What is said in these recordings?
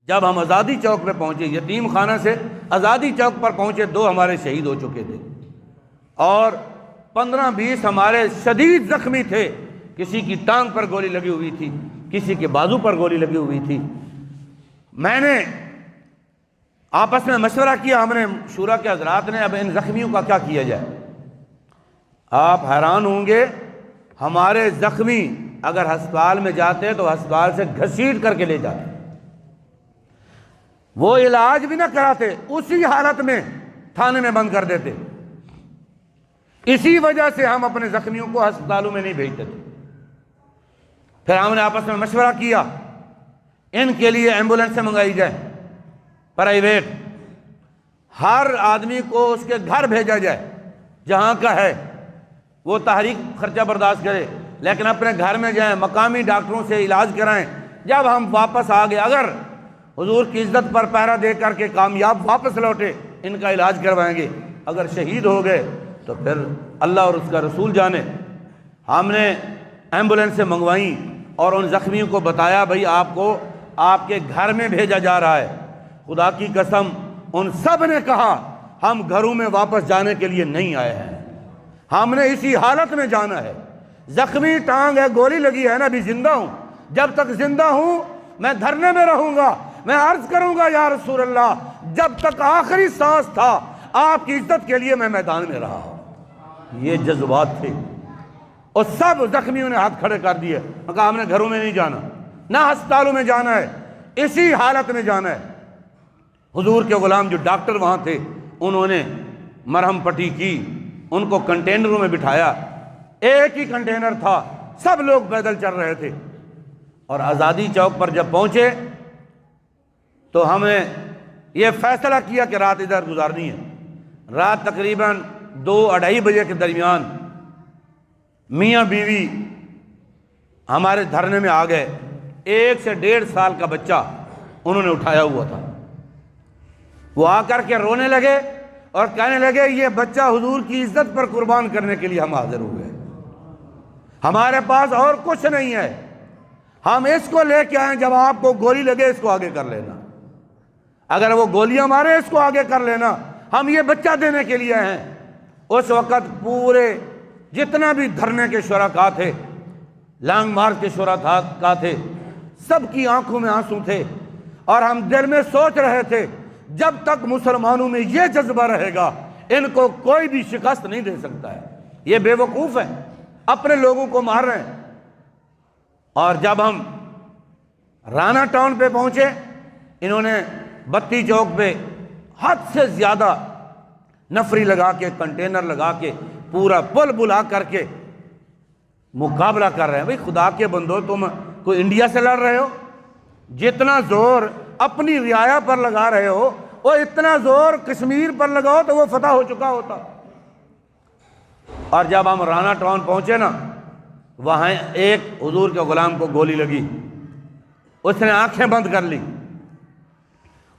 جب ہم آزادی چوک پہ پہنچے، یتیم خانہ سے آزادی چوک پر پہنچے، 2 ہمارے شہید ہو چکے تھے اور 15-20 ہمارے شدید زخمی تھے۔ کسی کی ٹانگ پر گولی لگی ہوئی تھی، کسی کے بازو پر گولی لگی ہوئی تھی۔ میں نے آپس میں مشورہ کیا، ہم نے شورا کے حضرات نے، اب ان زخمیوں کا کیا کیا جائے۔ آپ حیران ہوں گے، ہمارے زخمی اگر ہسپتال میں جاتے تو ہسپتال سے گھسیٹ کر کے لے جاتے، وہ علاج بھی نہ کراتے، اسی حالت میں تھانے میں بند کر دیتے۔ اسی وجہ سے ہم اپنے زخمیوں کو ہسپتالوں میں نہیں بھیجتے تھے۔ پھر ہم نے آپس میں مشورہ کیا، ان کے لیے ایمبولینسیں منگائی جائیں پرائیویٹ، ہر آدمی کو اس کے گھر بھیجا جائے جہاں کا ہے، وہ تحریک خرچہ برداشت کرے، لیکن اپنے گھر میں جائیں، مقامی ڈاکٹروں سے علاج کرائیں۔ جب ہم واپس آ گئے، اگر حضور کی عزت پر پہرا دے کر کے کامیاب واپس لوٹے، ان کا علاج کروائیں گے، اگر شہید ہو گئے تو پھر اللہ اور اس کا رسول جانے۔ ہم نے ایمبولینسیں منگوائیں اور ان زخمیوں کو بتایا، بھائی آپ کو آپ کے گھر میں بھیجا جا رہا ہے۔ خدا کی قسم ان سب نے کہا ہم گھروں میں واپس جانے کے لیے نہیں آئے ہیں، ہم نے اسی حالت میں جانا ہے۔ زخمی ٹانگ ہے، گولی لگی ہے نا، ابھی زندہ ہوں، جب تک زندہ ہوں میں دھرنے میں رہوں گا، میں عرض کروں گا یا رسول اللہ، جب تک آخری سانس تھا آپ کی عزت کے لیے میں میدان میں رہا ہوں۔ یہ جذبات تھے، اور سب زخمیوں نے ہاتھ کھڑے کر دیے، کہا ہم نے گھروں میں نہیں جانا، نہ ہسپتالوں میں جانا ہے، اسی حالت میں جانا ہے۔ حضور کے غلام جو ڈاکٹر وہاں تھے، انہوں نے مرہم پٹی کی، ان کو کنٹینروں میں بٹھایا، ایک ہی کنٹینر تھا، سب لوگ پیدل چل رہے تھے، اور آزادی چوک پر جب پہنچے تو ہم نے یہ فیصلہ کیا کہ رات ادھر گزارنی ہے۔ رات تقریباً 2-2:30 بجے کے درمیان میاں بیوی ہمارے دھرنے میں آ گئے۔ 1 سے 1.5 سال کا بچہ انہوں نے اٹھایا ہوا تھا، وہ آ کر کے رونے لگے اور کہنے لگے یہ بچہ حضور کی عزت پر قربان کرنے کے لیے ہم حاضر ہوئے، ہمارے پاس اور کچھ نہیں ہے، ہم اس کو لے کے آئیں، جب آپ کو گولی لگے اس کو آگے کر لینا، اگر وہ گولیاں مارے اس کو آگے کر لینا، ہم یہ بچہ دینے کے لیے ہیں۔ اس وقت پورے جتنا بھی دھرنے کے شرکاء تھے، لانگ مارچ کے شرکاء تھے، سب کی آنکھوں میں آنسو تھے، اور ہم دل میں سوچ رہے تھے جب تک مسلمانوں میں یہ جذبہ رہے گا ان کو کوئی بھی شکست نہیں دے سکتا ہے، یہ بے وقوف ہیں، اپنے لوگوں کو مار رہے ہیں۔ اور جب ہم رانا ٹاؤن پہ پہنچے، انہوں نے بتی چوک پہ حد سے زیادہ نفری لگا کے، کنٹینر لگا کے، پورا پل بلا کر کے مقابلہ کر رہے ہیں۔ بھئی خدا کے بندو، تم کوئی انڈیا سے لڑ رہے ہو؟ جتنا زور اپنی رعایا پر لگا رہے ہو، وہ اتنا زور کشمیر پر لگاؤ تو وہ فتح ہو چکا ہوتا۔ اور جب ہم رانا ٹاؤن پہنچے نا، وہاں ایک حضور کے غلام کو گولی لگی، اس نے آنکھیں بند کر لی،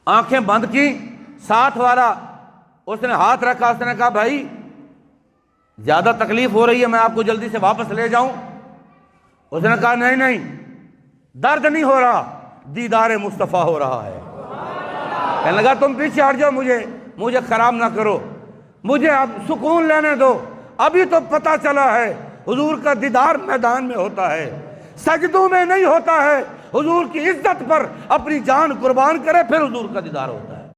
آنکھیں بند کی، ساتھ والا اس نے ہاتھ رکھا، اس نے کہا بھائی زیادہ تکلیف ہو رہی ہے، میں آپ کو جلدی سے واپس لے جاؤں؟ اس نے کہا نہیں نہیں، درد نہیں ہو رہا، دیدار مصطفیٰ ہو رہا ہے۔ کہنے لگا تم پیچھے ہٹ جاؤ، مجھے خراب نہ کرو، مجھے اب سکون لینے دو، ابھی تو پتہ چلا ہے حضور کا دیدار میدان میں ہوتا ہے، سجدوں میں نہیں ہوتا ہے، حضور کی عزت پر اپنی جان قربان کرے پھر حضور کا دیدار ہوتا ہے۔